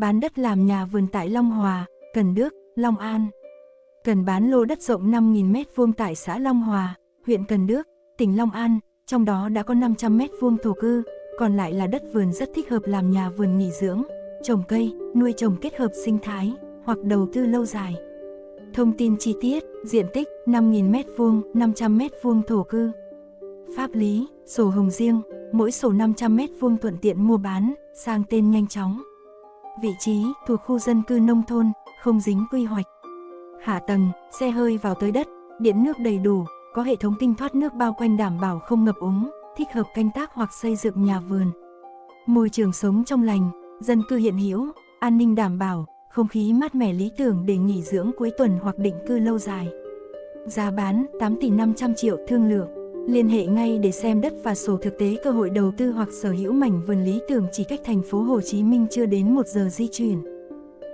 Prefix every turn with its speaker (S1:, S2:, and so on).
S1: bán đất làm nhà vườn tại Long Hòa, Cần Đước, Long An. Cần bán lô đất rộng 5.000 m² tại xã Long Hòa, huyện Cần Đước, tỉnh Long An, trong đó đã có 500 m² thổ cư, còn lại là đất vườn rất thích hợp làm nhà vườn nghỉ dưỡng, trồng cây, nuôi trồng kết hợp sinh thái, hoặc đầu tư lâu dài. Thông tin chi tiết, diện tích 5.000 m², 500 m² thổ cư. Pháp lý, sổ hồng riêng, mỗi sổ 500 m² thuận tiện mua bán, sang tên nhanh chóng. Vị trí, thuộc khu dân cư nông thôn, không dính quy hoạch. Hạ tầng, xe hơi vào tới đất, điện nước đầy đủ, có hệ thống kinh thoát nước bao quanh đảm bảo không ngập úng, thích hợp canh tác hoặc xây dựng nhà vườn. Môi trường sống trong lành, dân cư hiện hữu, an ninh đảm bảo, không khí mát mẻ lý tưởng để nghỉ dưỡng cuối tuần hoặc định cư lâu dài. Giá bán 8 tỷ 500 triệu thương lượng. Liên hệ ngay để xem đất và sổ thực tế cơ hội đầu tư hoặc sở hữu mảnh vườn lý tưởng chỉ cách thành phố Hồ Chí Minh chưa đến 1 giờ di chuyển.